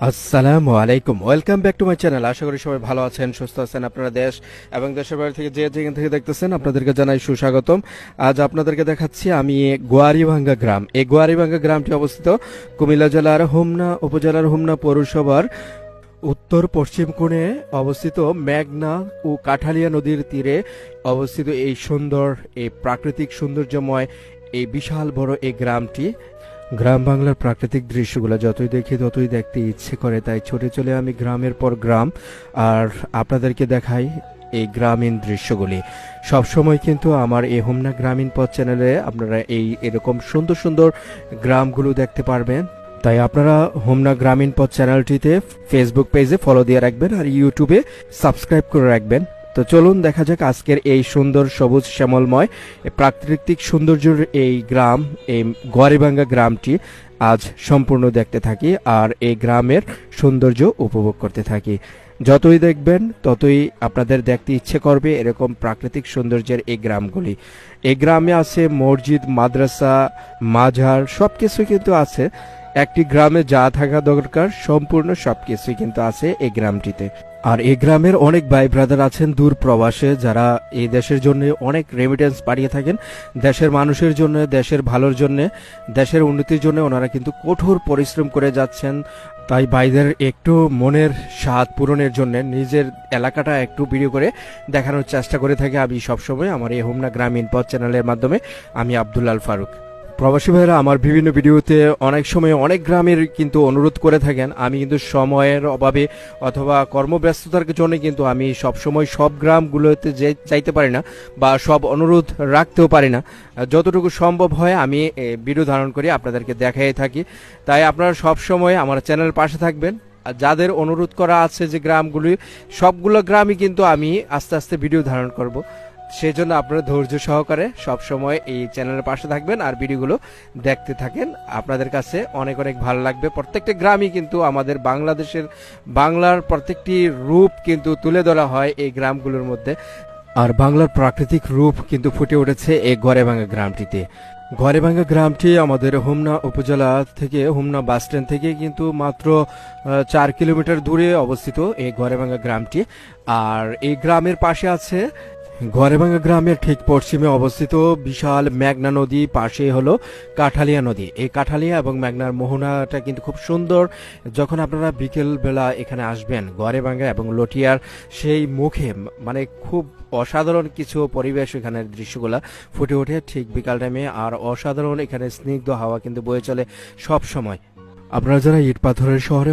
আসসালামু আলাইকুম, welcome back to my channel. আশা করি সবাই ভালো আছেন, সুস্থ আছেন। আপনারা দেশ এবং দেশের বাইরে থেকে যে যেখান থেকে দেখতেছেন আপনাদেরকে জানাই সুস্বাগতম। আজ আপনাদেরকে দেখাচ্ছি আমি গোয়ারিভাঙ্গা গ্রাম। এই গোয়ারিভাঙ্গা গ্রামটি অবস্থিত কুমিল্লা জেলার হোমনা উপজেলার হোমনা পৌরসভার উত্তর পশ্চিম কোণে অবস্থিত মেঘনা ও কাঠালিয়া নদীর তীরে অবস্থিত এই সুন্দর, এই প্রাকৃতিক সৌন্দর্যময় এই বিশাল বড় এই গ্রামটি। গ্রাম বাংলার প্রাকৃতিক দৃশ্যগুলো যতই দেখি ততই দেখতে ইচ্ছে করে, তাই ছুটে চলে আমি গ্রামের পর গ্রাম আর আপনাদেরকে দেখাই এই গ্রামীণ দৃশ্যগুলি। সব সময় কিন্তু আমার এই হোমনা গ্রামীণ পথ চ্যানেলে আপনারা এরকম সুন্দর সুন্দর গ্রামগুলো দেখতে পারবেন। তাই আপনারা হোমনা গ্রামীণ পথ চ্যানেলটিতে ফেসবুক পেজে ফলো দিয়ে রাখবেন আর ইউটিউবে সাবস্ক্রাইব করে রাখবেন। তো চলুন দেখা যাক আজকের এই সুন্দর সবুজ শ্যামলময় প্রাকৃতিক সৌন্দর্যের এই গ্রাম, এই গোয়ারিভাঙ্গা গ্রামটি আজ সম্পূর্ণ দেখতে থাকি আর এই গ্রামের সৌন্দর্য উপভোগ করতে থাকি। যতই দেখবেন ততই আপনাদের দেখতে ইচ্ছে করবে এরকম প্রাকৃতিক সৌন্দর্যের এই গ্রামগুলি। এই গ্রামে আছে মসজিদ, মাদ্রাসা, মাজার, সবকিছুই কিন্তু আছে। একটি গ্রামে যা থাকা দরকার সম্পূর্ণ সবকিছুই কিন্তু আছে এই গ্রামটিতে। আর এই গ্রামের অনেক ভাই ব্রাদার আছেন দূর প্রবাসে, যারা এই দেশের জন্য অনেক রেমিটেন্স পাঠিয়ে থাকেন। দেশের মানুষের জন্য, দেশের ভালোর জন্য, দেশের উন্নতির জন্য ওনারা কিন্তু কঠোর পরিশ্রম করে যাচ্ছেন। তাই ভাইদের একটু মনের স্বাদ পূরণের জন্য নিজের এলাকাটা একটু ভিডিও করে দেখানোর চেষ্টা করে থাকি আমি সবসময় আমার এই হোমনা গ্রামীণ পথ চ্যানেলের মাধ্যমে। আমি আব্দুল্লাল ফারুক। প্রবাসী ভাইরা আমার বিভিন্ন ভিডিওতে অনেক সময় অনেক গ্রামের কিন্তু অনুরোধ করে থাকেন। আমি কিন্তু সময়ের অভাবে অথবা কর্মব্যস্ততার জন্য কিন্তু আমি সব সময় সব গ্রামগুলোতে যাইতে পারি না বা সব অনুরোধ রাখতেও পারি না। যতটুকু সম্ভব হয় আমি ভিডিও ধারণ করি, আপনাদেরকে দেখাই থাকি। তাই আপনারা সব সময় আমার চ্যানেল পাশে থাকবেন। আর যাদের অনুরোধ করা আছে যে গ্রামগুলি, সবগুলো গ্রামই কিন্তু আমি আস্তে আস্তে ভিডিও ধারণ করব। সেই জন্য আপনারা ধৈর্য সহকারে সব সময় এই চ্যানেলের পাশে থাকবেন আর ভিডিওগুলো দেখতে থাকেন। আপনাদের কাছে অনেক অনেক ভালো লাগবে। প্রত্যেকটা গ্রামই কিন্তু আমাদের বাংলাদেশের বাংলার প্রত্যেকটি রূপ কিন্তু তুলে ধরা হয় এই গ্রামগুলোর মধ্যে। আর বাংলার প্রাকৃতিক রূপ কিন্তু ফুটে উঠেছে এই গড়েভাঙ্গা গ্রামটিতে। গড়েভাঙ্গা গ্রামটি আমাদের হোমনা উপজেলা থেকে, হোমনা বাস স্ট্যান্ড থেকে কিন্তু মাত্র 4 কিলোমিটার দূরে অবস্থিত এই গড়েভাঙ্গা গ্রামটি। আর এই গ্রামের পাশে আছে গড়েভাঙ্গা গ্রামের ঠিক পশ্চিমে অবস্থিত বিশাল মেঘনা নদী, পাশে হলো কাঠালিয়া নদী। এই কাঠালিয়া এবং মেঘনার মোহনাটা কিন্তু খুব সুন্দর। যখন আপনারা বিকেল বেলা এখানে আসবেন গড়েভাঙ্গা এবং লটিয়ার সেই মুখে, মানে খুব অসাধারণ কিছু পরিবেশ, এখানের দৃশ্যগুলা ফুটে ওঠে ঠিক বিকাল টাইমে। আর অসাধারণ এখানে স্নিগ্ধ হাওয়া কিন্তু বয়ে চলে সব সময়। আপনারা যারা ইট পাথরের শহরে